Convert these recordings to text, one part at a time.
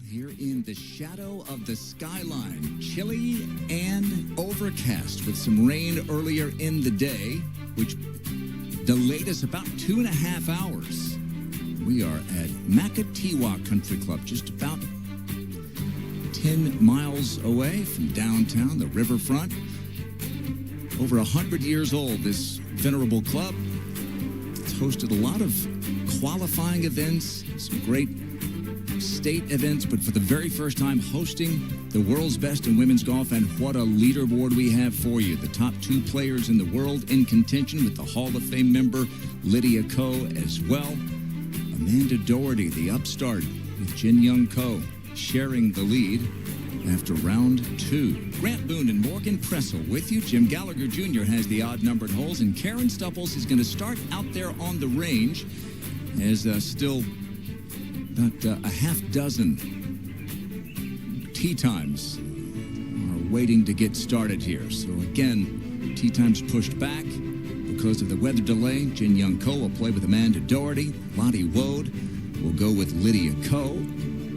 here in the shadow of the skyline. Chilly and overcast with some rain earlier in the day, which delayed us about 2.5 hours. We are at Makatiwa Country Club, just about 10 miles away from downtown, the riverfront. Over 100 years old, this venerable club. It's hosted a lot of qualifying events, some great state events, but for the very first time hosting the world's best in women's golf. And what a leaderboard we have for you. The top 2 players in the world in contention, with the Hall of Fame member Lydiako as well. Amandadoherty, the upstart, with jinyoungko sharing the lead after round 2. Grant Boone and Morgan Pressel with you. Jim Gallagher Jr. has the odd-numbered holes, and Karen Stupples is going to start out there on the range as still about a half dozen tee times are waiting to get started here. So again, tee times pushed back because of the weather delay. Jinyoungko will play with Amandadoherty. Lottiewoad will go with Lydiako.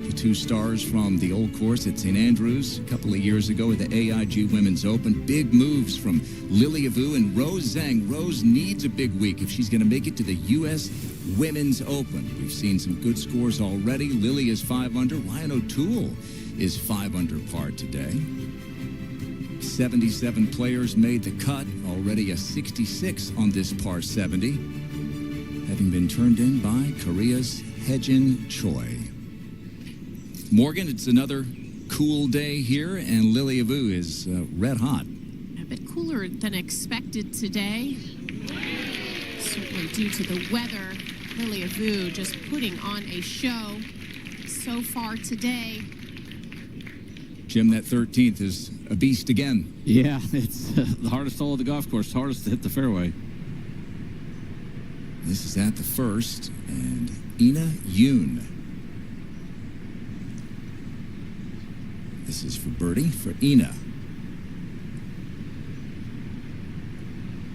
The 2 stars from the old course at St. Andrews a couple of years ago at the AIG Women's Open. Big moves from Lilyavoo and Rosezhang. Rose needs a big week if she's going to make it to the U.S. Women's Open. We've seen some good scores already. Lily is 5 under. Ryan O'Toole is 5 under par today. 77 players made the cut. Already a 66 on this par 70, having been turned in by Korea's Choi. Morgan, it's another cool day here, and Lilyavoo is red hot. A bit cooler than expected today. Certainly due to the weather. Lilyavoo just putting on a show so far today. Jim, that 13th is a beast again. Yeah, it's the hardest hole of the golf course, hardest to hit the fairway. This is at the first, and Inayoon. This is for birdie for Ina.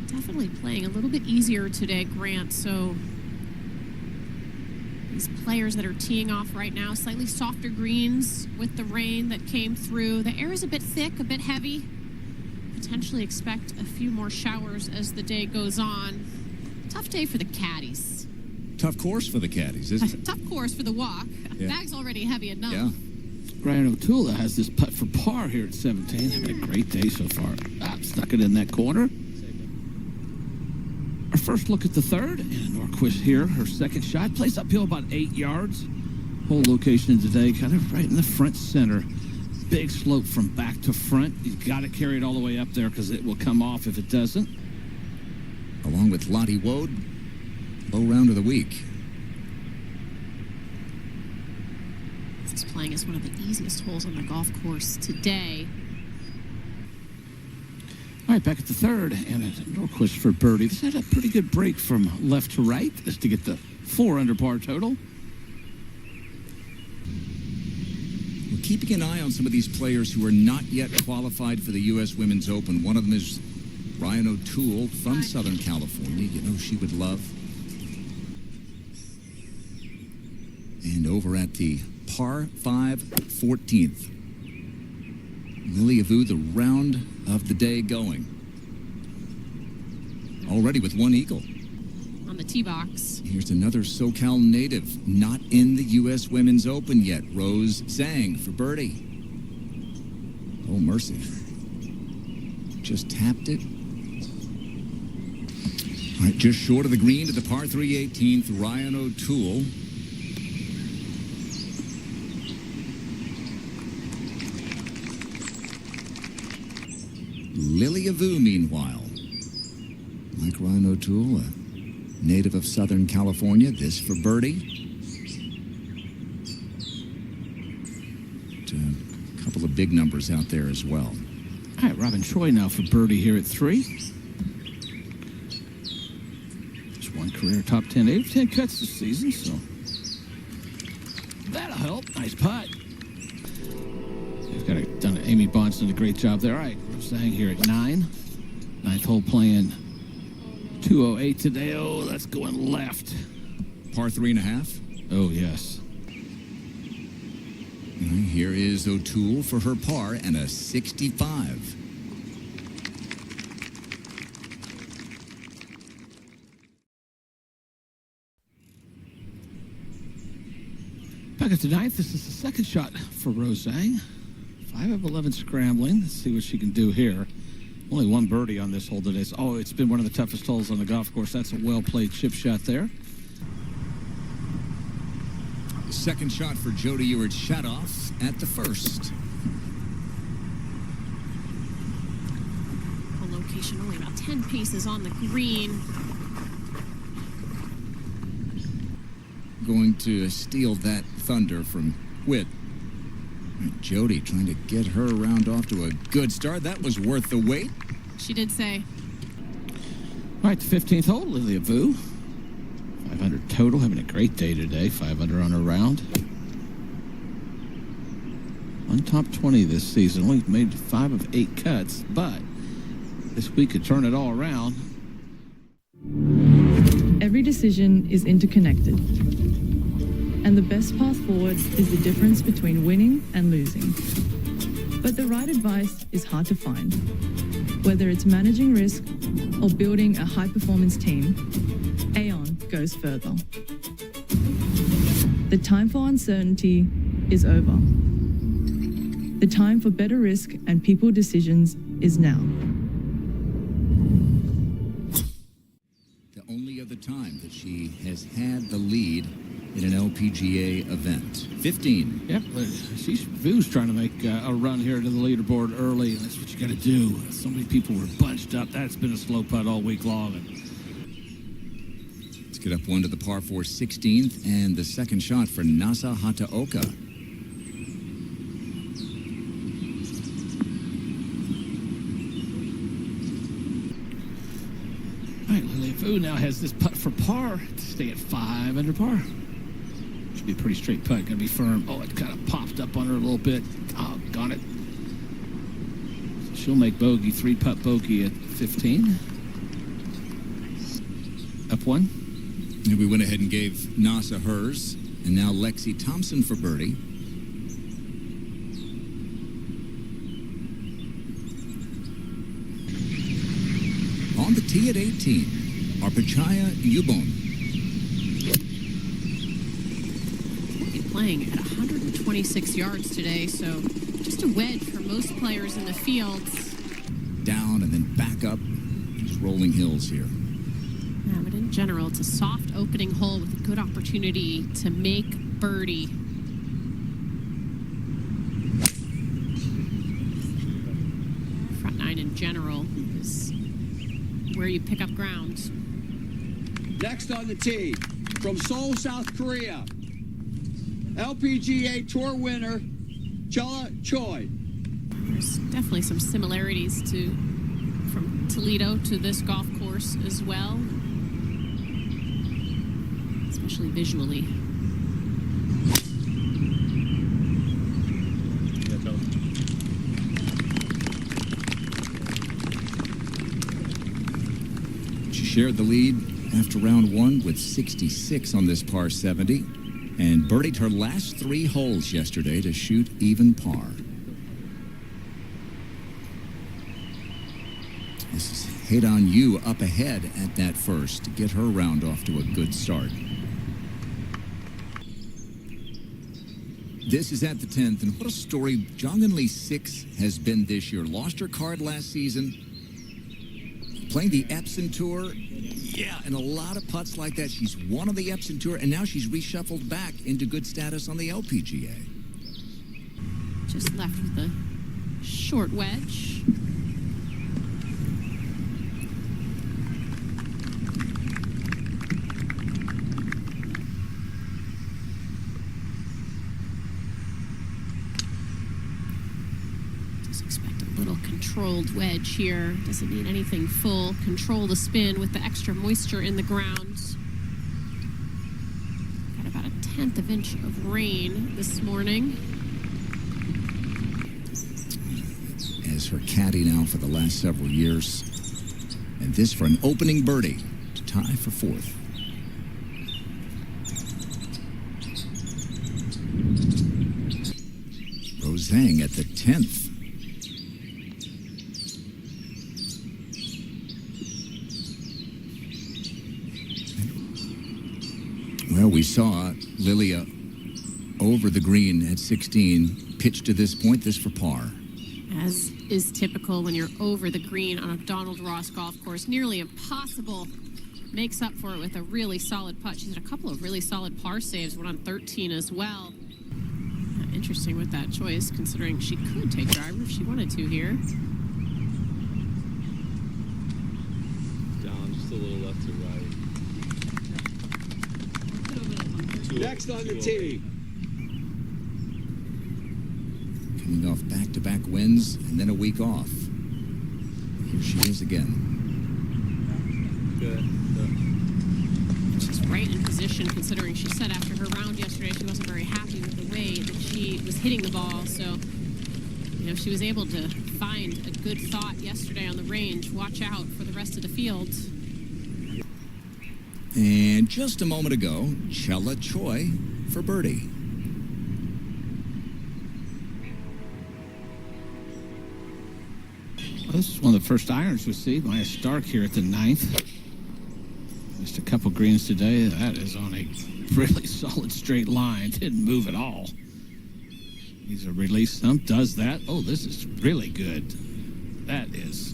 Definitely playing a little bit easier today, Grant. So these players that are teeing off right now, slightly softer greens with the rain that came through. The air is a bit thick, a bit heavy. Potentially expect a few more showers as the day goes on. Tough day for the caddies. Tough course for the caddies, isn't it? Tough course for the walk. Yeah. Bag's already heavy enough. Yeah. Ryan O'Toole has this putt for par here at 17. Having a great day so far. Stuck it in that corner. Our first look at the third. And Norquist here, her second shot. Plays uphill about 8 yards. Whole location today, kind of right in the front center. Big slope from back to front. You've got to carry it all the way up there because it will come off if it doesn't. Along with Lottiewoad, low round of the week. This is playing as one of the easiest holes on the golf course today. All right, back at the third, and a Norquist for birdie. This had a pretty good break from left to right just to get the 4 under par total. We're keeping an eye on some of these players who are not yet qualified for the U.S. Women's Open. One of them is Ryan O'Toole from Southern California. You know she would love. And over at the par 5 14th. Lilyavoo, the round of the day going. Already with 1 eagle. On the tee box. Here's another SoCal native, not in the U.S. Women's Open yet. Rosezhang for birdie. Oh, mercy. Just tapped it. All right, just short of the green to the par 3 18th, Ryan O'Toole. Lilyavoo, meanwhile, like Ryan O'Toole, a native of Southern California, this for birdie. A couple of big numbers out there as well. All right, robynchoi now for birdie here at 3. Just one career top 10, 8 of 10 cuts this season, so that'll help. Nice putt. They've got done Amy Bond's done a great job there. All right, Rosezhang here at 9. 9th hole playing 208 today. Oh, that's going left. Par 3.5. Oh, yes. Here is O'Toole for her par and a 65. Back at the ninth, this is the second shot for Rosezhang. 5 of 11 scrambling. Let's see what she can do here. Only one birdie on this hole today. Oh, it's been one of the toughest holes on the golf course. That's a well-played chip shot there. The second shot for Jody Ewart shut off at the first. A location only about 10 paces on the green. Going to steal that thunder from Witt. Jody trying to get her round off to a good start. That was worth the wait. She did say. All right, the 15th hole, Lilia Vu. 500 total, having a great day today. 500 on her round. On top 20 this season. Only made 5 of 8 cuts, but this week could turn it all around. Every decision is interconnected. And the best path forward is the difference between winning and losing. But the right advice is hard to find. Whether it's managing risk or building a high-performance team, Aon goes further. The time for uncertainty is over. The time for better risk and people decisions is now. The only other time that she has had the lead in an LPGA event. 15. Yep, Vu's trying to make a run here to the leaderboard early, and that's what you got to do. So many people were bunched up. That's been a slow putt all week long. Let's get up one to the par 4 16th, and the second shot for Nasa Hataoka. All right, Lilia Vu now has this putt for par to stay at 5 under par. Should be a pretty straight putt. Gonna be firm. Oh, it kind of popped up on her a little bit. Oh, got it. So she'll make bogey, 3-putt bogey at 15. Up 1. And we went ahead and gave Nasa hers, and now Lexi Thompson for birdie. On the tee at 18, arpichayayubol. Playing at 126 yards today, so just a wedge for most players in the field. Down and then back up. Just rolling hills here. Yeah, but in general, it's a soft opening hole with a good opportunity to make birdie. Front 9 in general is where you pick up ground. Next on the tee, from Seoul, South Korea, LPGA Tour winner, Chellachoi. There's definitely some similarities from Toledo to this golf course as well, especially visually. She shared the lead after round 1 with 66 on this par 70. And birdied her last 3 holes yesterday to shoot even par. This is haeranryu up ahead at that first to get her round off to a good start. This is at the 10th, and what a story Jong Lee 6 has been this year. Lost her card last season, playing the Epson Tour. Yeah, and a lot of putts like that. She's won on the Epson Tour, and now she's reshuffled back into good status on the LPGA. Just left with a short wedge. Just expect a little controlled wedge here. Doesn't need anything full. Control the spin with the extra moisture in the ground. Got about a 1/10 of inch of rain this morning. As her caddy now for the last several years. And this for an opening birdie to tie for 4th. rosezhang at the 10th. Well, we saw Lilia over the green at 16, pitch to this point, this for par. As is typical when you're over the green on a Donald Ross golf course, nearly impossible. Makes up for it with a really solid putt. She's had a couple of really solid par saves, one on 13 as well. Interesting with that choice, considering she could take driver if she wanted to here. Down just a little left to right. Next on the tee. Coming off back-to-back wins and then a week off. Here she is again. Good. She's right in position, considering she said after her round yesterday she wasn't very happy with the way that she was hitting the ball. So, you know, she was able to find a good thought yesterday on the range. Watch out for the rest of the field. And just a moment ago, Chellachoi for birdie. Well, this is one of the first irons we see. Majastark here at the 9th. Just a couple greens today. That is on a really solid straight line. Didn't move at all. He's a release stump. Does that. Oh, this is really good. That is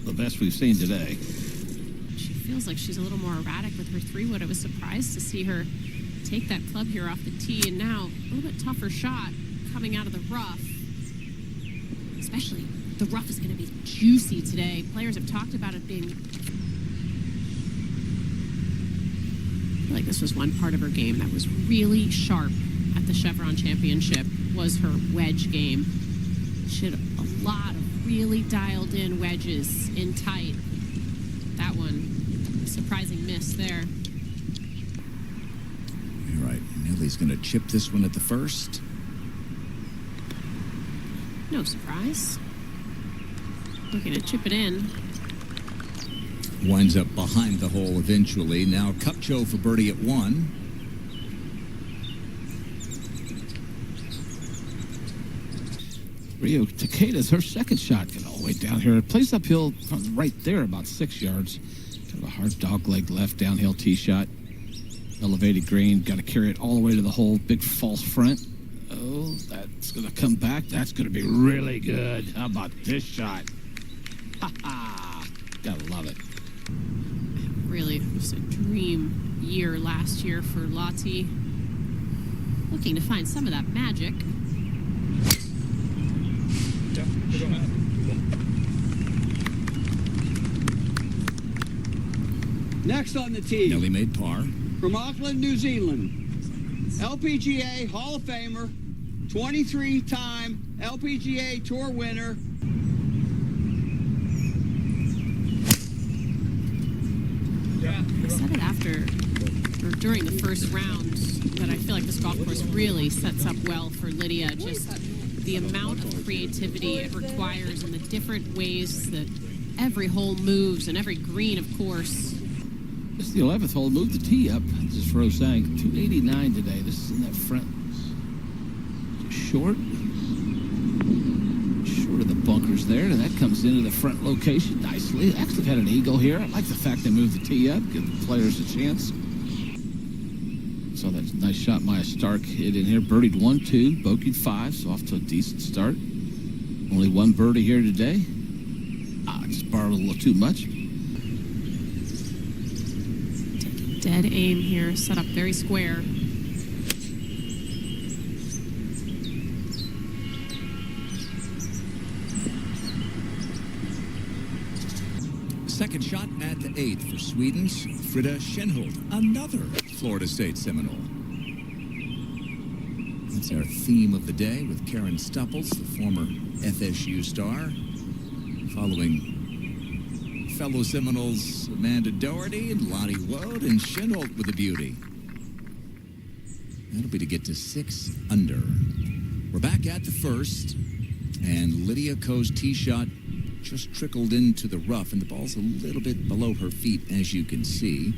the best we've seen today. She feels like she's a little more erratic with her 3-wood. I was surprised to see her take that club here off the tee, and now a little bit tougher shot coming out of the rough. Especially, the rough is going to be juicy today. Players have talked about it being... I feel like this was one part of her game that was really sharp at the Chevron Championship, was her wedge game. She had a lot of really dialed in wedges in tight. That one, surprising miss there. All right, Nelly's going to chip this one at the first. No surprise. Looking to chip it in. Winds up behind the hole eventually. Now Kupcho for birdie at 1. Riotakeda's her second shot. Get all the way down here. It plays uphill from right there, about 6 yards. Kind of a hard dog leg left downhill tee shot. Elevated green. Got to carry it all the way to the hole. Big false front. Oh, that's going to come back. That's going to be really good. How about this shot? Ha ha! Gotta love it. Really, just a dream year last year for Lottie. Looking to find some of that magic. Next on the tee. Nelly made par. From Auckland, New Zealand. LPGA Hall of Famer. 23-time LPGA Tour winner. I said it after, or during the first round, that I feel like this golf course really sets up well for Lydia. Just the amount of creativity it requires and the different ways that every hole moves, and every green, of course. This is the 11th hole. Move the tee up. This is rosezhang. 289 today. This is in that front. Short of the bunkers there, and that comes into the front location nicely. Actually had an eagle here. I like the fact they moved the tee up, give the players a chance. So that's a nice shot. Majastark hit in here. Birdied 1-2, bogeyed 5, so off to a decent start. Only one birdie here today. Just borrowed a little too much. Taking dead aim here, set up very square. Second shot at the 8th for Sweden's Fridakinhult, another Florida State Seminole. That's our theme of the day with Karen Stupples, the former FSU star, following fellow Seminoles Amandadoherty and Lottiewoad, and Shinholt with a beauty. That'll be to get to 6 under. We're back at the first, and Lydiako's tee shot just trickled into the rough, and the ball's a little bit below her feet, as you can see.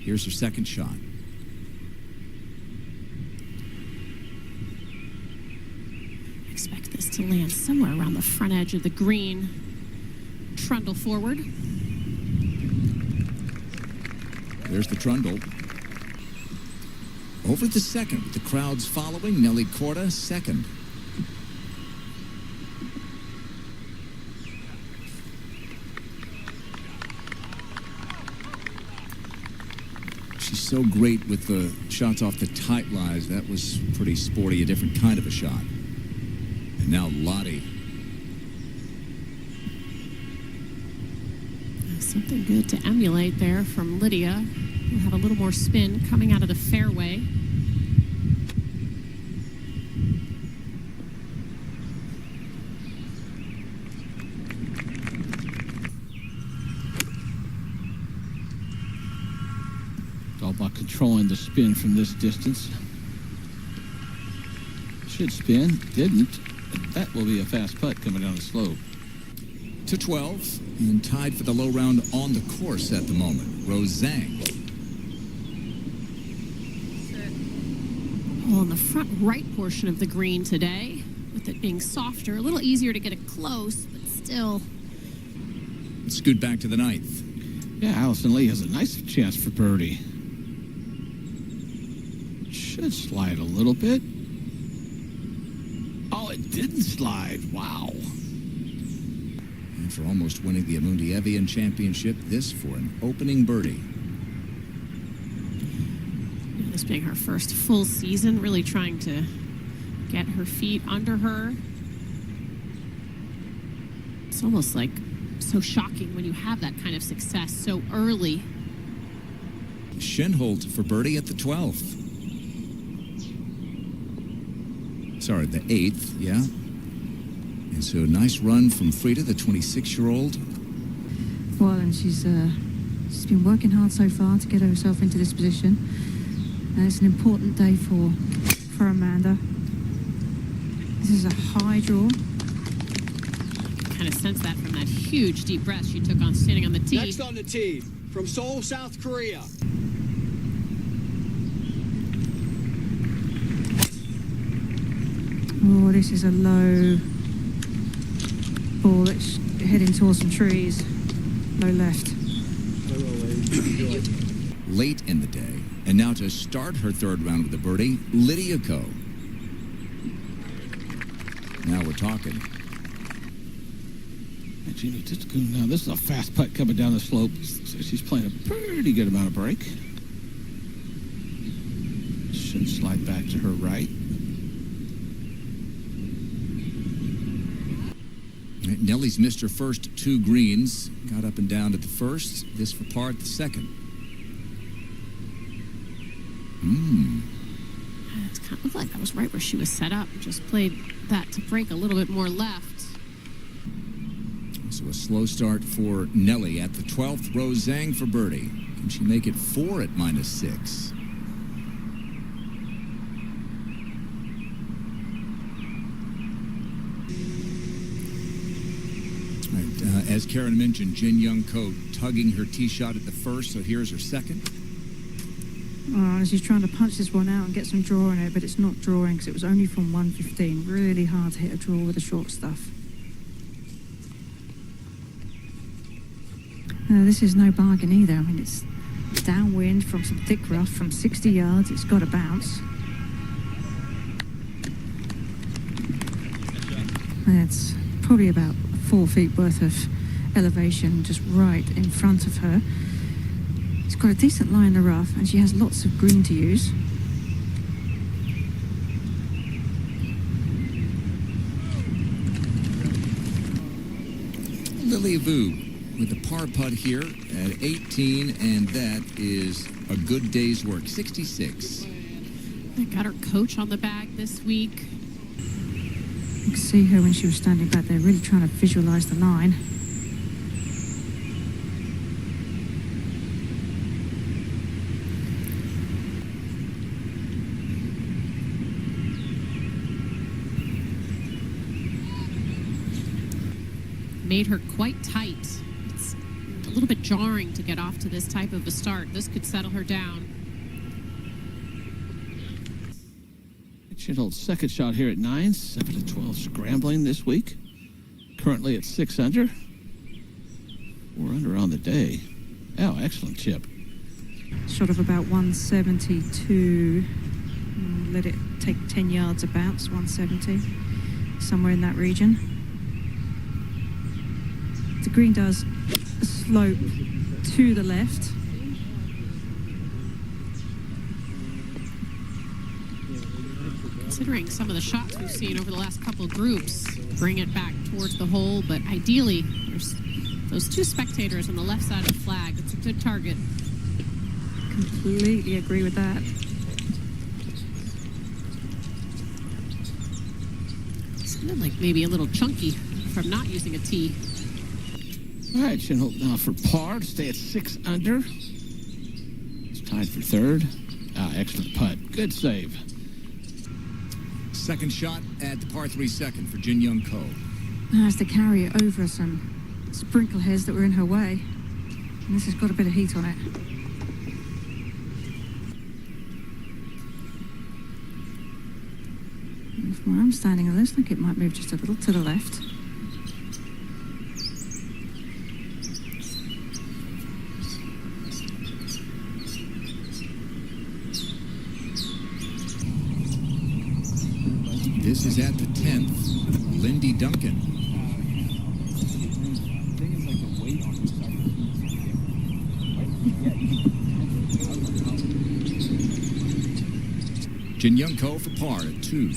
Here's her second shot. Expect this to land somewhere around the front edge of the green. Trundle forward. There's the trundle. Over the second, with the crowds following. Nellykorda second. She's so great with the shots off the tight lies. That was pretty sporty, a different kind of a shot. And now Lottie. Something good to emulate there from Lydia. We'll have a little more spin coming out of the fairway. It's all about controlling the spin from this distance. Should spin, didn't. That will be a fast putt coming down the slope. To 12, and tied for the low round on the course at the moment. Rosezhang. Well, in the front right portion of the green today, with it being softer, a little easier to get it close, but still. Scoot back to the ninth. Yeah, Allison Lee has a nice chance for birdie. Should slide a little bit. Oh, it didn't slide. Wow. And for almost winning the Amandadoherty Championship, this for an opening birdie. This being her first full season, really trying to get her feet under her. It's almost like so shocking when you have that kind of success so early. Jinyoungko for birdie at the 12th. Sorry, the 8th, yeah. And so nice run from Frida, the 26-year-old. Well, and she's been working hard so far to get herself into this position. And it's an important day for Amanda. This is a high draw. Kind of sense that from that huge deep breath she took on standing on the tee. Next on the tee, from Seoul, South Korea. Oh, this is a low ball. It's heading towards some trees. Low left. Late in the day. And now to start her third round with a birdie, Lydiako. Now we're talking. And jeenothitikul, now this is a fast putt coming down the slope. So she's playing a pretty good amount of break. Should slide back to her right. Nelly's missed her first 2 greens. Got up and down at the first. This for par at the second. It's kind of like that was right where she was set up. Just played that to break a little bit more left. So a slow start for Nelly at the 12th. Rosezhang for birdie. Can she make it 4 at -6? As Karen mentioned, Jinyoungko tugging her tee shot at the first, so here's her second. Oh, she's trying to punch this one out and get some draw in it, but it's not drawing because it was only from 115. Really hard to hit a draw with the short stuff. This is no bargain either. I mean, it's downwind from some thick rough from 60 yards. It's got to bounce. And it's probably about 4 feet worth of elevation just right in front of her. It's got a decent lie in the rough, and she has lots of green to use. Lily Vu with a par putt here at 18, and that is a good day's work, 66. They got her coach on the bag this week. You can see her when she was standing back there, really trying to visualize the line. Made her quite tight. It's a little bit jarring to get off to this type of a start. This could settle her down. Chenhold's second shot here at 9, 7 to 12 scrambling this week. Currently at 6 under. 4 under on the day. Oh, excellent chip. Shot of about 172. Let it take 10 yards of bounce, 170. Somewhere in that region. The green does slope to the left. Considering some of the shots we've seen over the last couple of groups, bring it back towards the hole, but ideally, there's those 2 spectators on the left side of the flag. It's a good target. Completely agree with that. Sounded like maybe a little chunky from not using a tee. All right, Chenhold now for par to stay at 6 under. It's tied for third. Excellent putt. Good save. Second shot at the par 3 second for Jinyoungko. Has to carry it over some sprinkle heads that were in her way. And this has got a bit of heat on it. And from where I'm standing, it looks like it might move just a little to the left. This is at the 10th. Lindyduncan. Jinyoungko for par at 2.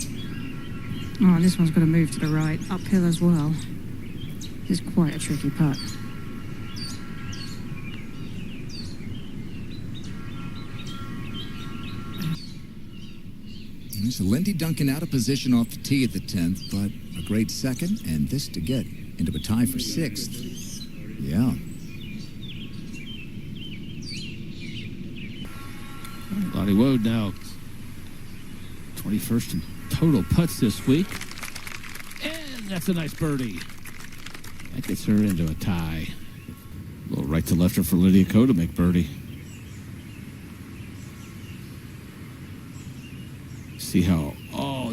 Oh, and this one's got to move to the right, uphill as well. This is quite a tricky putt. There's Lindyduncan out of position off the tee at the 10th, but a great second, and this to get into a tie for 6th. Yeah. Lottiewoad now 21st in total putts this week. And that's a nice birdie. That gets her into a tie. A little right to lefter for lydiako to make birdie. See how,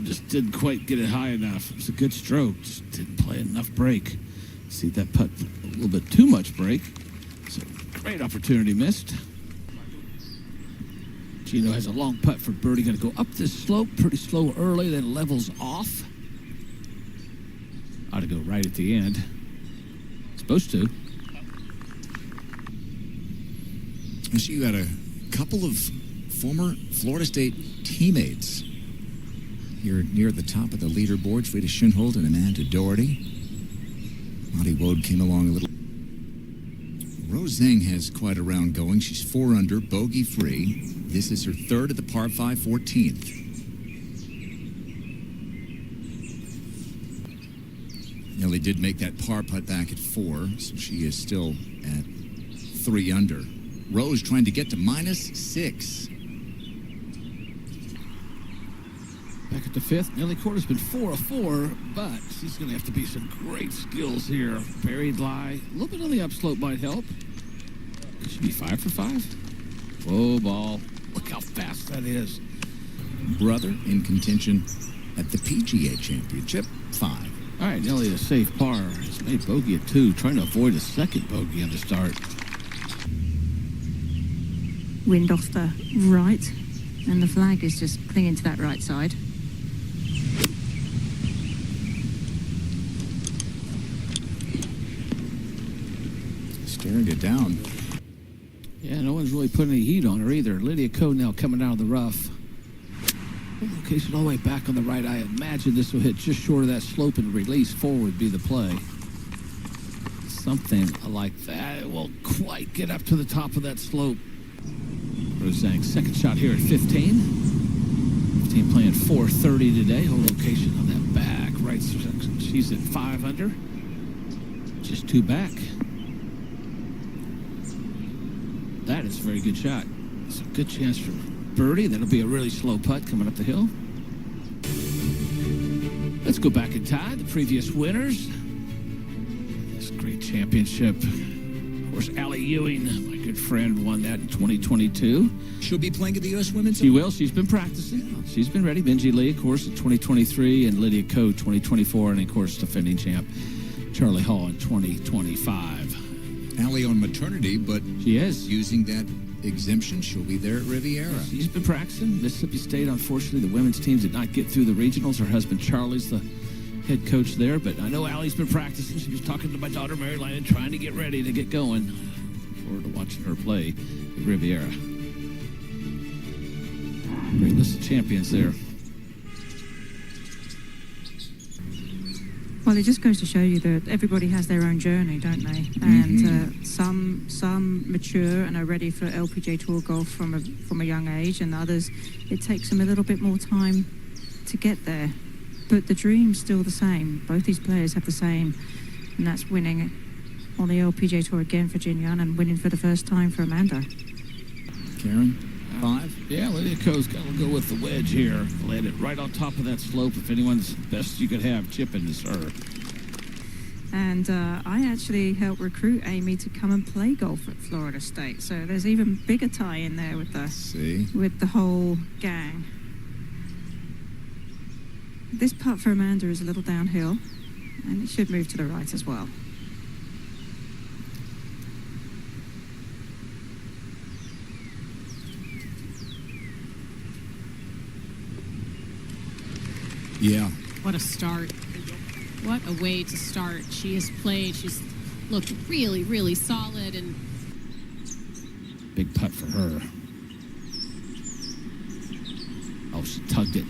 just didn't quite get it high enough. It was a good stroke, just didn't play enough break. See that putt, a little bit too much break. So great opportunity missed. Gino has a long putt for birdie, going to go up this slope, pretty slow early, then levels off. Ought to go right at the end. Supposed to. So you got a couple of former Florida State teammates here near the top of the leaderboard. Frida Kinhult and Amandadoherty. Lottiewoad came along a little. Rosezhang has quite a round going. She's 4 under, bogey free. This is her third at the par 5 14th. Nelly did make that par putt back at 4, so she is still at 3 under. Rose trying to get to -6. Back at the 5th, Nelly Korda's been 4 of 4, but she's going to have to be some great skills here. Buried lie, a little bit on the upslope might help. It should be 5 for 5. Whoa, ball. Look how fast that is. Brother in contention at the PGA Championship, 5. All right, Nelly, a safe par. Has made bogey at 2, trying to avoid a second bogey on the start. Wind off the right, and the flag is just clinging to that right side. Staring it down. Yeah, no one's really putting any heat on her either. lydiako now coming out of the rough. Location all the way back on the right. I imagine this will hit just short of that slope and release forward be the play. Something like that. It won't quite get up to the top of that slope. Rosezhang, second shot here at 15. 15 playing 430 today. Whole location on that back right section. She's at 5 under. Just 2 back. That is a very good shot. It's a good chance for birdie. That'll be a really slow putt coming up the hill. Let's go back in time. The previous winners. This great championship. Of course, Allie Ewing, my good friend, won that in 2022. She'll be playing at the U.S. Women's She Open. will. She's been practicing. She's been ready. Benji Lee, of course, in 2023, and lydiako 2024, and, of course, defending champ Charlie Hall in 2025. Allie on maternity, but She is. using that exemption, she'll be there at Riviera. She's been practicing. Mississippi State, unfortunately, the women's teams did not get through the regionals. Her husband Charlie's the head coach there, but I know Allie's been practicing. She was talking to my daughter Maryland and trying to get ready to get going. Look forward to watching her play at Riviera. Great list of champions there. Well, it just goes to show you that everybody has their own journey, don't they? And some mature and are ready for LPGA Tour golf from a young age, and others, it takes them a little bit more time to get there. But the dream's still the same. Both these players have the same, and that's winning on the LPGA Tour again for Jinyoung and winning for the first time for Amanda. Karen, 5? Yeah, lydiako's got to go with the wedge here. Land it right on top of that slope. If anyone's best you could have, chipping is her. And I actually helped recruit Amy to come and play golf at Florida State. So there's even bigger tie in there with the whole gang. This putt for Amanda is a little downhill, and it should move to the right as well. Yeah. What a start. What a way to start. She has played. She's looked really, really solid. And Big putt for her. Oh, she tugged it.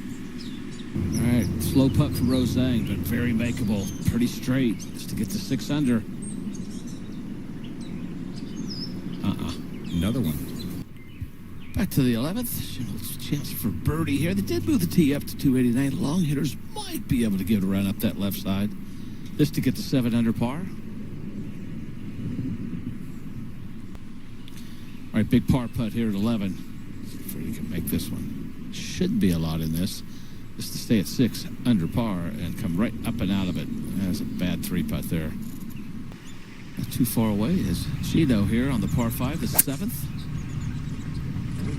All right, slow putt for rosezhang, but very makeable. Pretty straight, just to get to 6 under. Another one. Back to the 11th. Chance for birdie here. They did move the tee up to 289. Long hitters might be able to give it a run up that left side. This to get to 7 under par. All right, big par putt here at 11. See if you can make this one. Should be a lot in this. Just to stay at 6 under par and come right up and out of it. That's a bad 3 putt there. Not too far away is Gino here on the par 5, the 7th.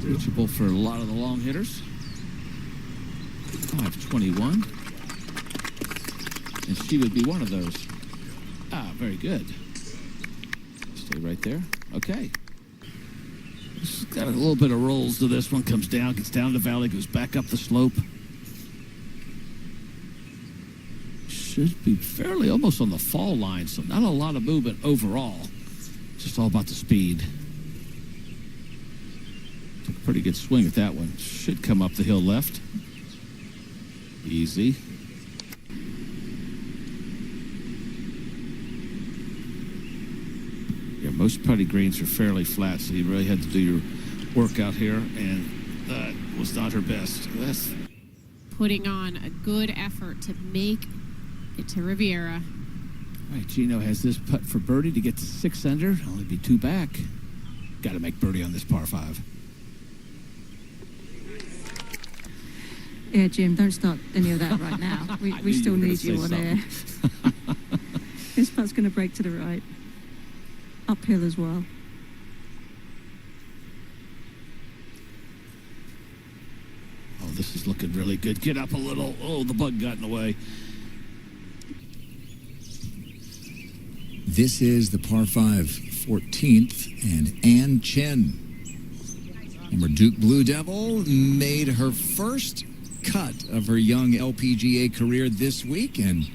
Reachable for a lot of the long hitters. 521. And she would be one of those. Very good. Stay right there. Okay. This has got a little bit of rolls to this one. Comes down, gets down the valley, goes back up the slope. Should be fairly almost on the fall line, so not a lot of movement overall. Just all about the speed. Took a pretty good swing at that one. Should come up the hill left. Easy. Yeah, most putty greens are fairly flat, so you really had to do your work out here, and that was not her best. That's putting on a good effort to make it to Riviera. All right, Gino has this putt for birdie to get to 6 under. Only be 2 back. Got to make birdie on this par 5. Yeah, Jim, don't start any of that right now. We still need you on air. This putt's going to break to the right. Uphill as well. Oh, this is looking really good. Get up a little. Oh, the bug got in the way. This is the par 5, 14th, and annechen, former Duke Blue Devil, made her first cut of her young LPGA career this week, and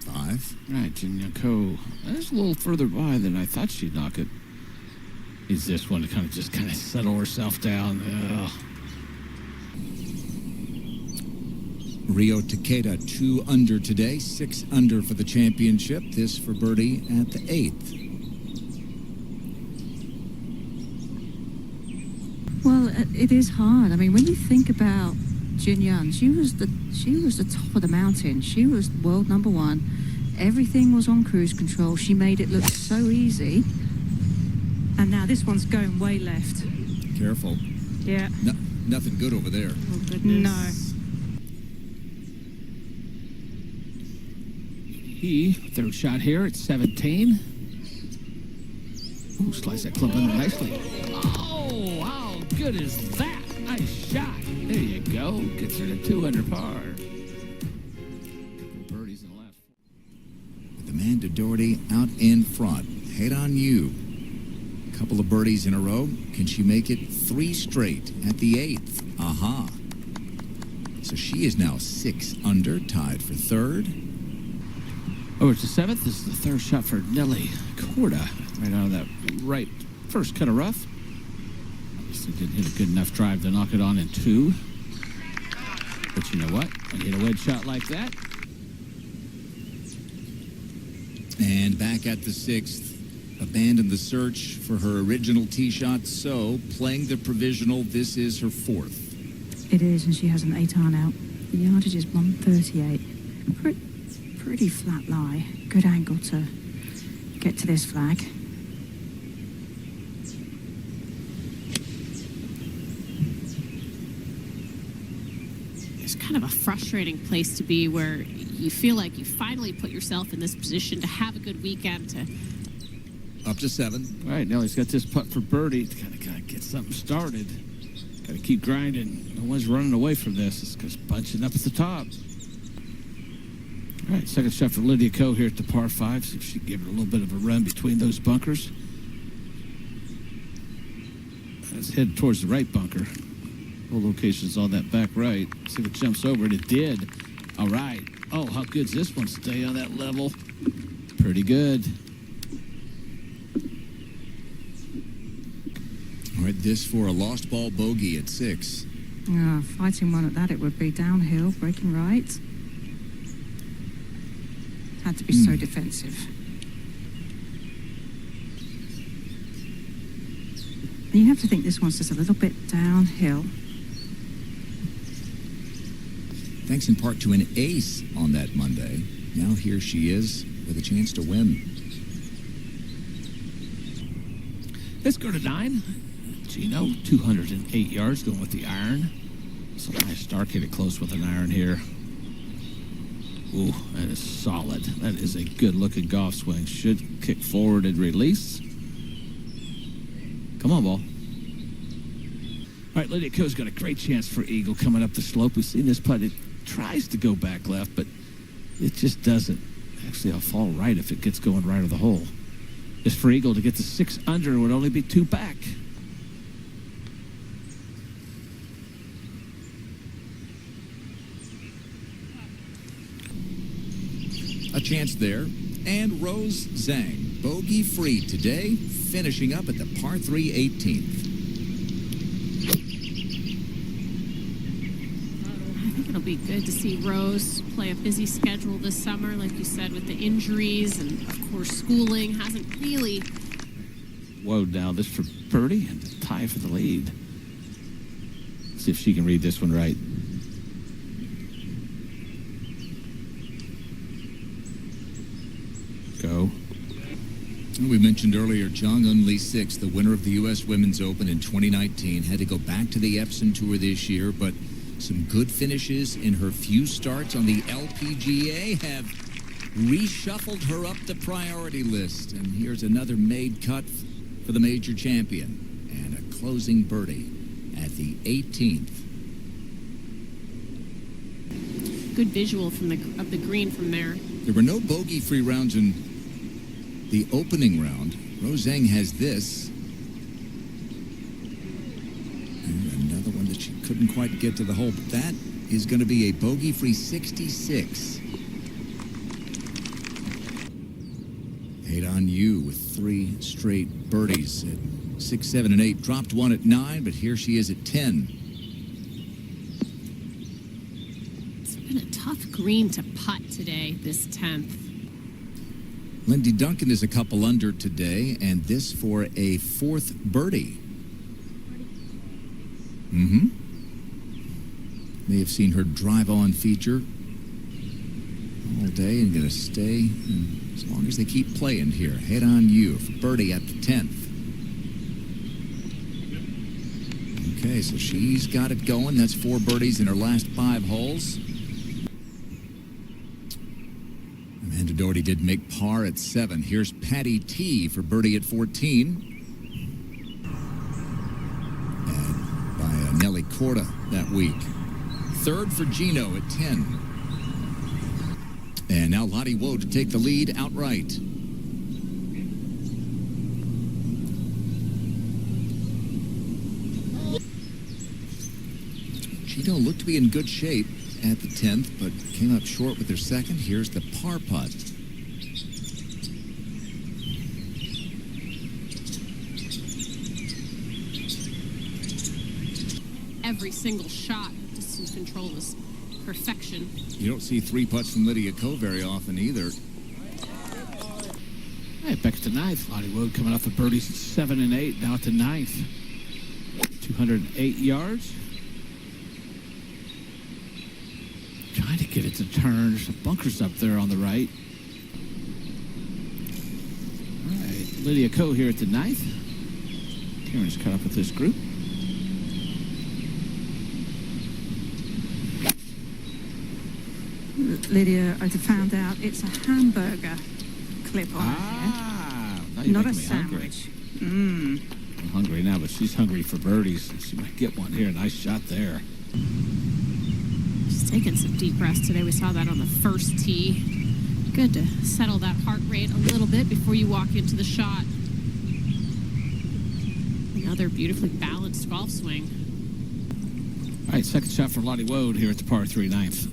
5. Right, jinyoungko. That's a little further by than I thought she'd knock it. Is this one to kind of settle herself down? Ugh. Riotakeda 2 under today, 6 under for the championship. This for birdie at the 8th. Well, it is hard. I mean, when you think about Jinyoung, she was the top of the mountain. She was world number 1. Everything was on cruise control. She made it look so easy. And now this one's going way left. Careful. Yeah. No, nothing good over there. Oh, goodness. No. Third shot here at 17. Ooh, slice that club under nicely. Oh, how good is that? Nice shot. There you go. Gets her to 200 par. Birdies in the last. With Amanda Doherty out in front. Haeranryu. Couple of birdies in a row. Can she make it 3 straight at the 8th? Aha. So she is now 6 under, tied for 3rd. Over to 7th. This is the 3rd shot for nellykorda. Right out of that right first cut of rough. Obviously didn't hit a good enough drive to knock it on in 2. But you know what? When you hit a wedge shot like that. And back at the 6th. Abandoned the search for her original tee shot, so playing the provisional, this is her 4th. It is, and she has an 8-iron out. The yardage is 138. Pretty flat lie. Good angle to get to this flag. It's kind of a frustrating place to be where you feel like you finally put yourself in this position to have a good weekend, to Up to 7. All right, Nelly's got this putt for birdie to kind of get something started. Got to keep grinding. No one's running away from this. It's just bunching up at the top. All right, second shot for lydiako here at the par 5. See if she can give it a little bit of a run between those bunkers. Let's head towards the right bunker. All locations on that back right. See if it jumps over it. It did. All right. Oh, how good's this one? Stay on that level. Pretty good. All right, this for a lost ball bogey at 6. Fighting one at that, it would be downhill, breaking right. Had to be so defensive. And you have to think this one's just a little bit downhill. Thanks in part to an ace on that Monday. Now here she is with a chance to win. Let's go to 9. Gino, 208 yards, going with the iron. So majastark hit it close with an iron here. Ooh, that is solid. That is a good-looking golf swing. Should kick forward and release. Come on, ball. All right, lydiako's got a great chance for eagle coming up the slope. We've seen this putt. It tries to go back left, but it just doesn't. Actually, I'll fall right if it gets going right of the hole. Just for eagle to get to 6 under, it would only be 2 back. A chance there. And rosezhang, bogey free today, finishing up at the par 3 18th. I think it'll be good to see Rose play a busy schedule this summer, like you said, with the injuries and, of course, schooling. Hasn't really... Whoa, now this for birdie and a tie for the lead. Let's see if she can read this one right. Go. We mentioned earlier, Jinyoungko Lee 6, the winner of the U.S. Women's Open in 2019, had to go back to the Epson Tour this year, but some good finishes in her few starts on the LPGA have reshuffled her up the priority list. And here's another made cut for the major champion and a closing birdie at the 18th. Good visual from the green from there. There were no bogey-free rounds in the opening round. Rosezhang has this. And another one that she couldn't quite get to the hole, but that is going to be a bogey-free 66. Haeranryu with 3 straight birdies at 6, 7, and 8. Dropped one at 9, but here she is at 10. It's been a tough green to putt today, this 10th. Lindyduncan is a couple under today, and this for a 4th birdie. May have seen her drive-on feature all day and going to stay as long as they keep playing here. Haeranryu for birdie at the 10th. Okay, so she's got it going. That's 4 birdies in her last 5 holes. Amanda Doherty did make par at 7. Here's Patty T for birdie at 14. Korda that week. Third for Gino at 10. And now Lottiewoad to take the lead outright. Gino looked to be in good shape at the 10th, but came up short with their second. Here's the par putt. Every single shot, distance control is perfection. You don't see 3 putts from lydiako very often either. Hey, back to ninth. Lottiewoad coming off the birdies at 7 and 8, now to ninth. 208 yards. Trying to get it to turn. There's some bunkers up there on the right. All right, lydiako here at the ninth. Karen's caught up with this group. Lydia, I found out it's a hamburger clip on now here, you're not a making me hungry. sandwich. I'm hungry now, but she's hungry for birdies. She might get one here. Nice shot there. She's taking some deep breaths today. We saw that on the first tee. Good to settle that heart rate a little bit before you walk into the shot. Another beautifully balanced golf swing. All right, second shot for Lottiewoad here at the par 3 ninth.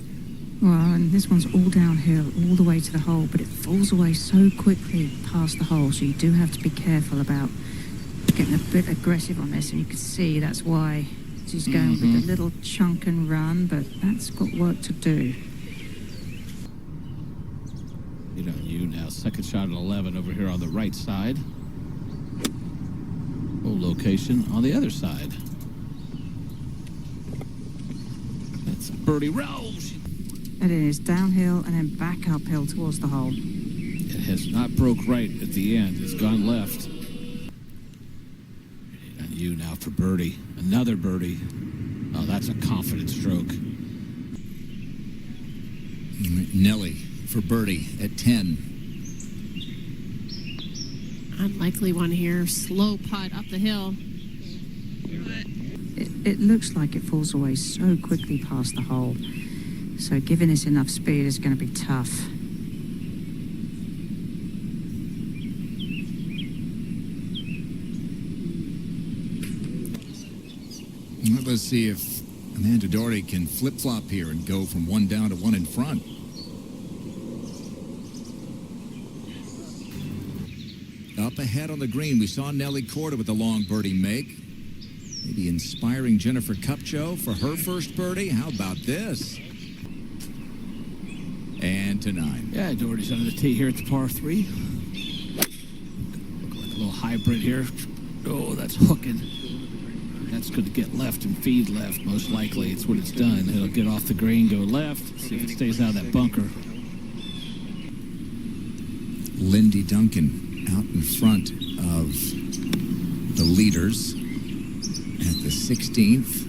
Well, and this one's all downhill, all the way to the hole, but it falls away so quickly past the hole, so you do have to be careful about getting a bit aggressive on this, and you can see that's why she's going with a little chunk and run, but that's got work to do. You now, second shot at 11 over here on the right side. Full location on the other side. That's a birdie row. And it is downhill and then back uphill towards the hole. It has not broke right at the end. It's gone left. And you now for birdie. Another birdie. Oh, that's a confident stroke. Nelly for birdie at 10. Unlikely one here. Slow putt up the hill. It looks like it falls away so quickly past the hole. So giving this enough speed is going to be tough. Well, let's see if amandadoherty can flip-flop here and go from 1 down to 1 in front. Up ahead on the green, we saw nellykorda with a long birdie make. Maybe inspiring Jenniferkupcho for her first birdie. How about this? And to 9. Yeah, Doherty's under the tee here at the par 3. Look like a little hybrid here. Oh, that's hooking. That's going to get left and feed left, most likely. It's what it's done. It'll get off the green, go left, see if it stays out of that bunker. Lindyduncan out in front of the leaders at the 16th.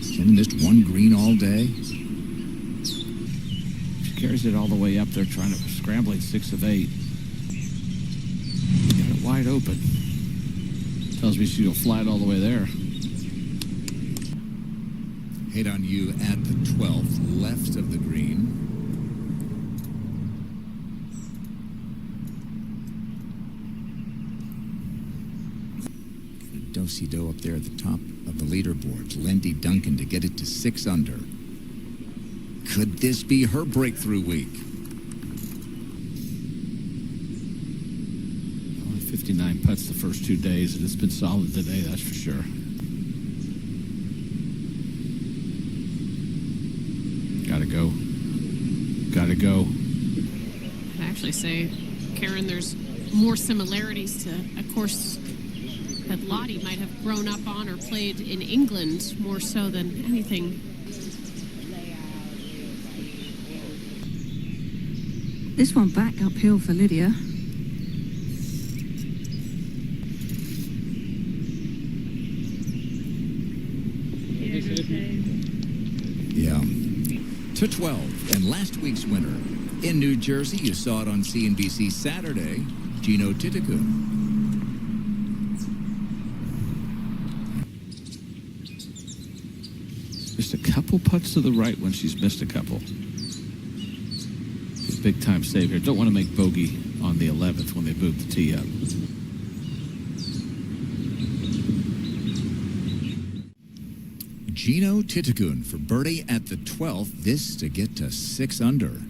She missed 1 green all day. Carries it all the way up there, trying to scrambling 6 of 8. Got it wide open. Tells me she'll fly it all the way there. Haeranryu at the 12th, left of the green. Do-si-do up there at the top of the leaderboard. Lindyduncan to get it to 6 under. Could this be her breakthrough week? Only 59 putts the first 2 days, and it's been solid today, that's for sure. Gotta go. Gotta go. I'd actually say, Karen, there's more similarities to a course that Lottie might have grown up on or played in England more so than anything. This one back uphill for Lydia. Yeah. To 12, and last week's winner. In New Jersey, you saw it on CNBC Saturday, jeenothitikul. Just a couple putts to the right when she's missed a couple. Big time save here. Don't want to make bogey on the 11th when they move the tee up. Jeenothitikul for birdie at the 12th. This to get to 6 under.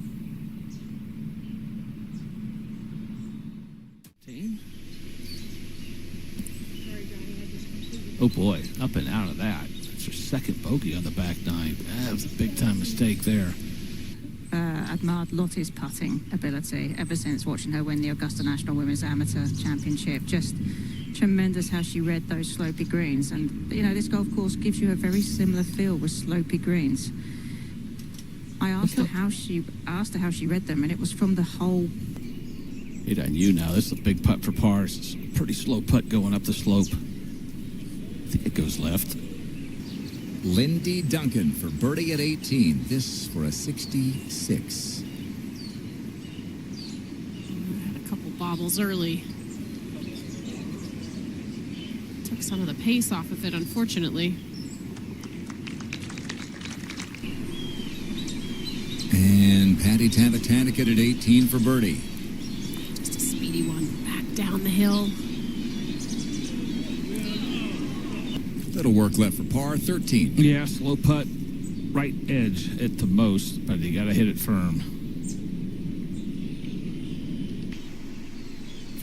Oh boy, up and out of that. It's her second bogey on the back nine. That was a big time mistake there. Admired Lottie's putting ability ever since watching her win the Augusta National Women's Amateur Championship. Just tremendous how she read those slopey greens. And, you know, this golf course gives you a very similar feel with slopey greens. I asked her how she read them, and it was from the hole. Inayoon now. This is a big putt for par. It's a pretty slow putt going up the slope. I think it goes left. Lindyduncan for birdie at 18. This for a 66. Had a couple bobbles early. Took some of the pace off of it, unfortunately. And pattytavatanakit at 18 for birdie. Just a speedy one back down the hill. Little work left for par, 13. Yeah, slow putt, right edge at the most, but you got to hit it firm.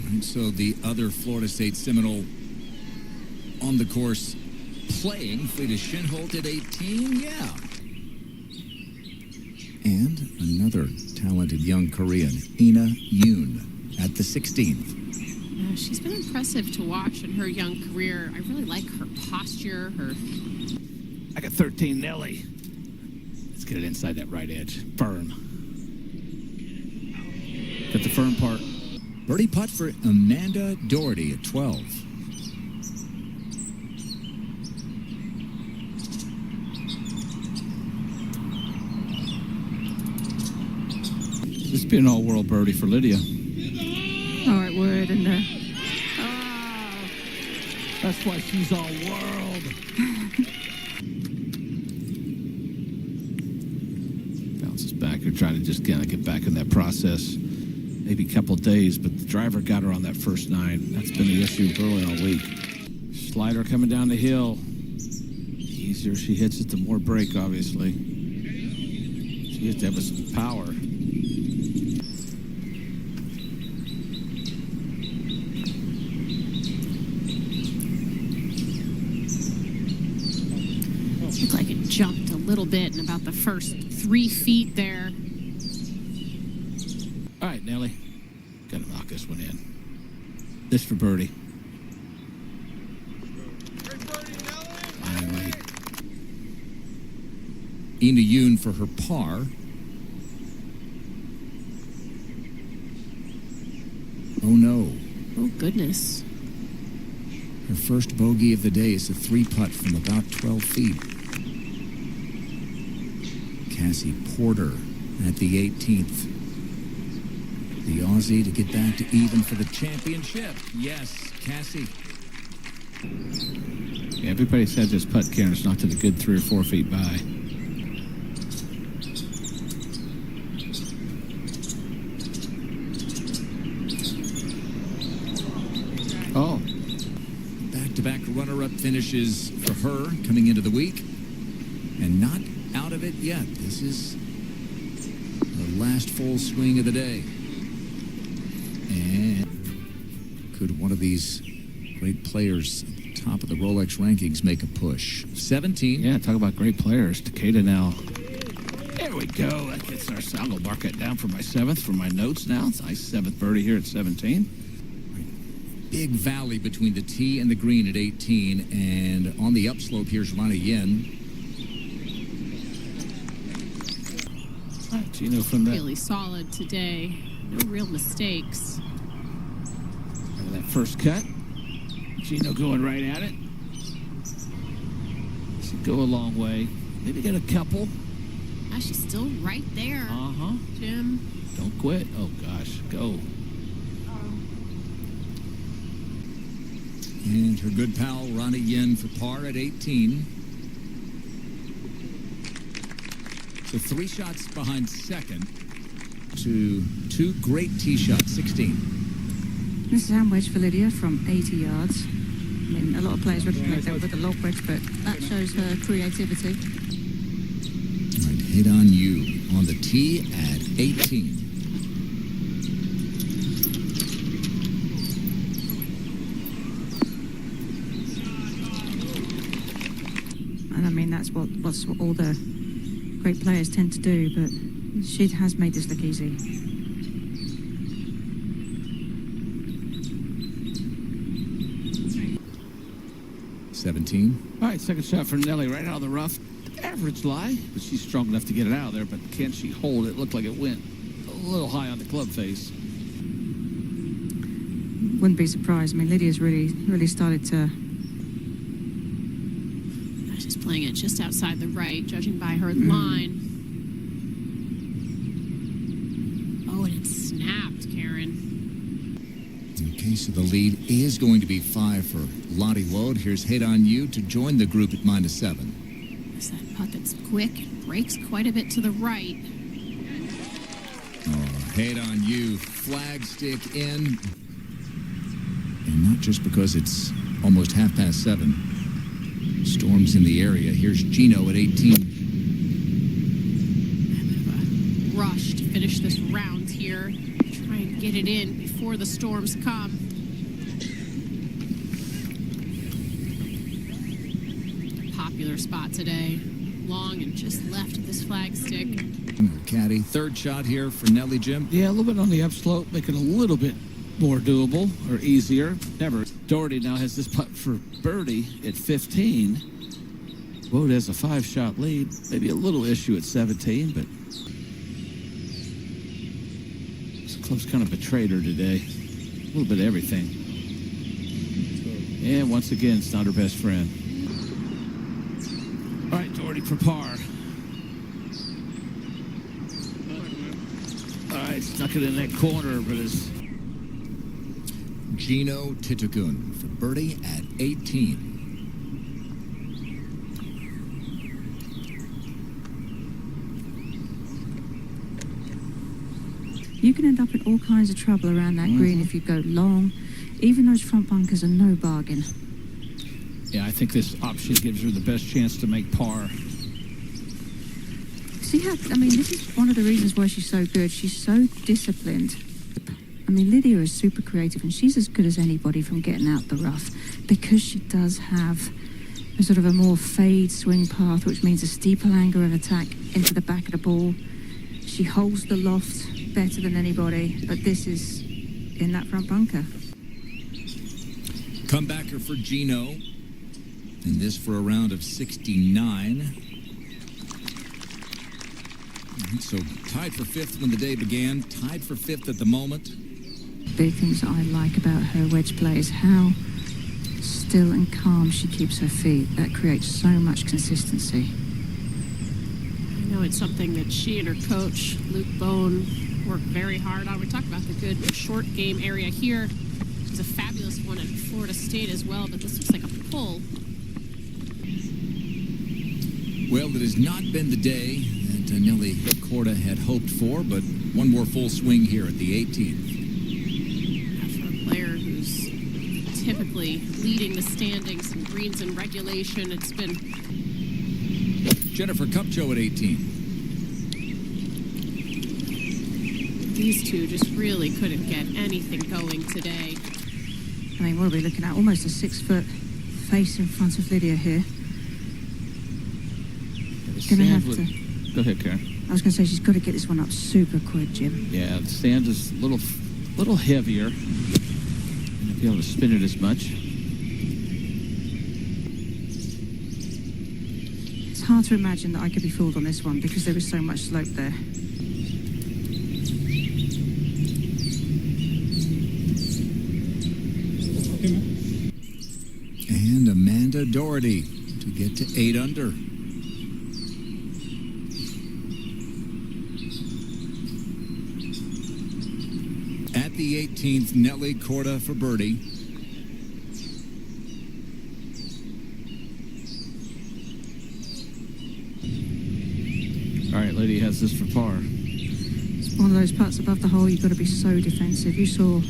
And so the other Florida State Seminole on the course playing, fridakinhult at 18, yeah. And another talented young Korean, Inayoon, at the 16th. She's been impressive to watch in her young career. I really like her posture, I got 13, Nelly. Let's get it inside that right edge. Firm. Got the firm part. Birdie putt for Amandadoherty at 12. This would be an all-world birdie for Lydia. Oh, it would, and That's why she's all world. Bounces back. They're trying to just kind of get back in that process. Maybe a couple days, but the driver got her on that first nine. That's been the issue early all week. Slider coming down the hill. The easier she hits it, the more break, obviously. She has to have some power. Looked like it jumped a little bit in about the first 3 feet there. All right, Nelly. Got to knock this one in. This for birdie. Finally. Inayoon for her par. Oh, no. Oh, goodness. Her first bogey of the day is a 3-putt from about 12 feet. Cassieporter at the 18th. The Aussie to get back to even for the championship. Yes, Cassie. Yeah, everybody said this putt, Karen, is not to the good 3 or 4 feet by. Oh. Back-to-back runner-up finishes for her coming into the week. And not out of it yet. This is the last full swing of the day. And could one of these great players at the top of the Rolex rankings make a push? 17. Yeah, talk about great players. Takeda now. There we go. That gets our I'll go mark that down for my 7th for my notes now. It's a nice 7th birdie here at 17. Big valley between the tee and the green at 18. And on the upslope, here's ruoningyin. Gino from that. Really solid today. No real mistakes. That first cut. Gino going right at it. Should go a long way. Maybe get a couple. She's still right there. Uh-huh. Jim. Don't quit. Oh, gosh. Go. And her good pal, ruoningyin for par at 18. So 3 shots behind second to 2 great tee shots, 16. This is hand wedge for Lydia from 80 yards. I mean, a lot of players recognize that with a lob wedge, but that shows her creativity. All right, haeranryu on the tee at 18. And I mean, that's what all the great players tend to do, but she has made this look easy. All right, second shot for Nelly right out of the rough. Average lie, but she's strong enough to get it out of there, but can she hold it? Looked like it went a little high on the club face. Wouldn't be surprised. I mean, Lydia's really started to... She's playing it just outside the right, judging by her line. Oh, and it snapped, Karen. Okay, so the lead is going to be 5 for Lottiewoad. Here's haeranryu to join the group at -7. It's that putt that's quick and breaks quite a bit to the right. Oh, haeranryu, flag stick in. And not just because it's almost 7:30. Storms in the area. Here's Gino at 18. A bit of a rush to finish this round here. Try and get it in before the storms come. Popular spot today. Long and just left of this flag stick. Caddy, third shot here for Nelly, Jim. Yeah, a little bit on the upslope, making a little bit more doable or easier. Never. Doherty now has this putt for birdie at 15. Woad has a 5-shot lead. Maybe a little issue at 17, but this club's kind of betrayed her today. A little bit of everything. And once again, it's not her best friend. All right, Doherty for par. All right, stuck it in that corner, but it's Jeenothitikul for birdie at 18. You can end up in all kinds of trouble around that green if you go long. Even those front bunkers are no bargain. Yeah, I think this option gives her the best chance to make par. See how, I mean, this is one of the reasons why she's so good. She's so disciplined. I mean, Lydia is super creative, and she's as good as anybody from getting out the rough, because she does have a sort of a more fade swing path, which means a steeper angle of attack into the back of the ball. She holds the loft better than anybody, but this is in that front bunker. Comebacker for Gino, and this for a round of 69. So tied for 5th when the day began, tied for 5th at the moment. Big things I like about her wedge play is how still and calm she keeps her feet. That creates so much consistency. I know it's something that she and her coach, Luke Bone, work very hard on. We talked about the good short game area here. It's a fabulous one at Florida State as well, but this looks like a pull. Well, it has not been the day that nellykorda had hoped for, but one more full swing here at the 18th. For a player who's typically leading the standings in greens and regulation, it's been... Jenniferkupcho at 18. These two just really couldn't get anything going today. I mean, what are we looking at? Almost a 6-foot face in front of Lydia here. Gonna have to... Go ahead, Karen. I was going to say, she's got to get this one up super quick, Jim. Yeah, the sand is a little heavier. Not be able to spin it as much. It's hard to imagine that I could be fooled on this one because there is so much slope there. And Amandadoherty to get to 8 under. At the 18th, nellykorda for birdie. All right, Lydia has this for par. It's one of those putts above the hole, you've got to be so defensive. You saw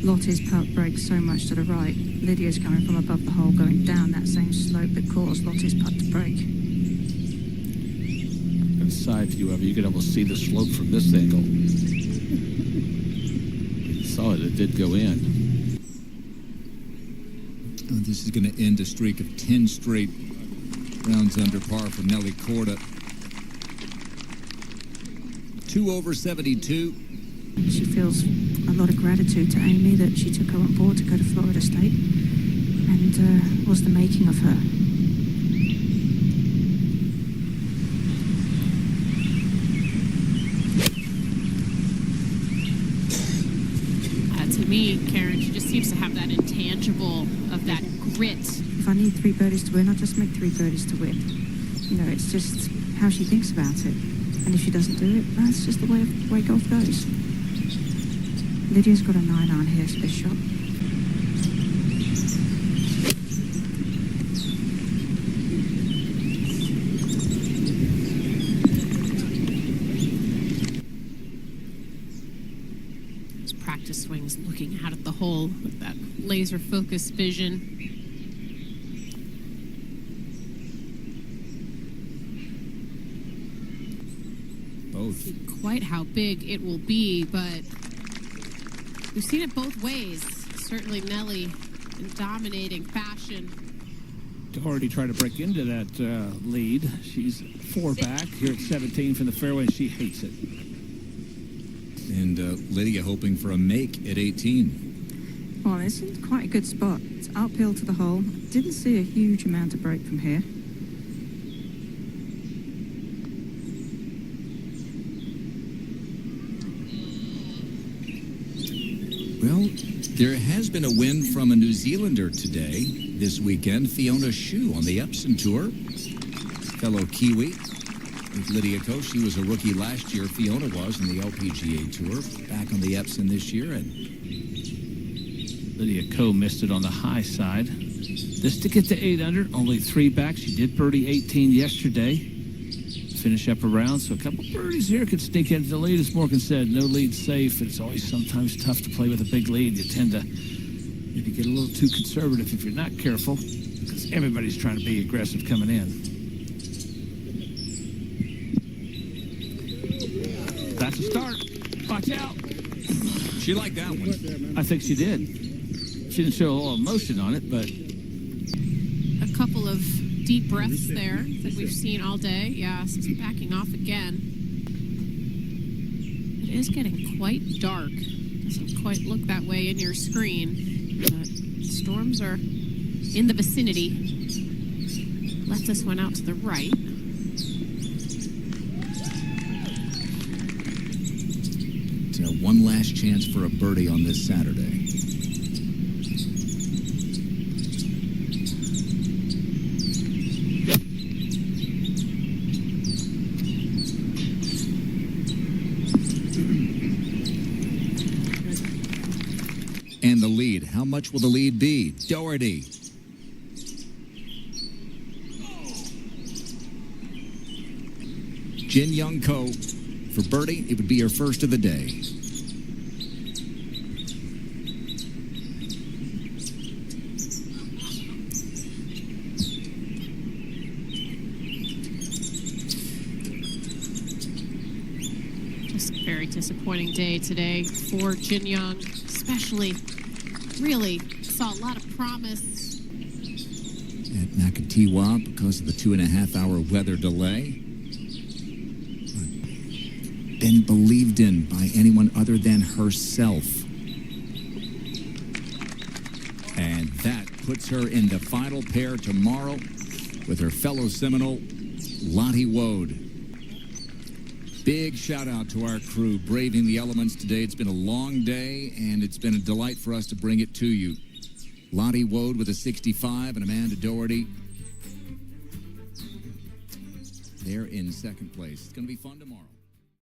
Lottie's putt break so much to the right. Lydia's coming from above the hole, going down that same slope that caused Lottie's putt to break. And side view of it, you can almost see the slope from this angle. You saw it did go in. This is going to end a streak of 10 straight rounds under par for nellykorda. 2 over 72. She feels a lot of gratitude to Amy that she took her on board to go to Florida State and was the making of her. To me, Karen, she just seems to have that intangible of that grit. If I need 3 birdies to win, I'll just make 3 birdies to win. You know, it's just how she thinks about it. And if she doesn't do it, that's just the way golf goes. Lydia's got a 9-iron here for this shot. Practice swings, looking out at the hole with that laser focused vision. Both. Quite how big it will be, but we've seen it both ways. Certainly Nelly in dominating fashion. Doherty tried to break into that lead. She's 4 back here at 17 from the fairway, and she hates it. And Lydia hoping for a make at 18. Well, it's in quite a good spot. It's uphill to the hole. Didn't see a huge amount of break from here. Well, there has been a win from a New Zealander today, this weekend. Fiona Shu on the Epsom Tour. Fellow Kiwi with lydiako. She was a rookie last year. Fiona was in the LPGA Tour. Back on the Epsom this year. And lydiako missed it on the high side. This to get to 8 under, only 3 back. She did birdie 18 yesterday. Finish up a round, so a couple birdies here could sneak into the lead. As Morgan said, no lead safe. It's always sometimes tough to play with a big lead. You tend to maybe get a little too conservative if you're not careful, because everybody's trying to be aggressive coming in. That's a start. Watch out. she liked that one. I think she did. She didn't show a lot of emotion on it, but A couple of deep breaths there that we've seen all day. Yeah, it's backing off again. It is getting quite dark. Doesn't quite look that way in your screen, but storms are in the vicinity. Left this one out to the right. So one last chance for a birdie on this Saturday. And the lead. How much will the lead be? Doherty. Jinyoungko for birdie. It would be her first of the day. Just a very disappointing day today for Jinyoung, especially. Really saw a lot of promise At Nakatiwa because of the 2.5-hour weather delay. Been believed in by anyone other than herself. And that puts her in the final pair tomorrow with her fellow Seminole, Lottiewoad. Big shout out to our crew braving the elements today. It's been a long day, and it's been a delight for us to bring it to you. Lottiewoad with a 65 and Amanda Doherty. They're in second place. It's going to be fun tomorrow.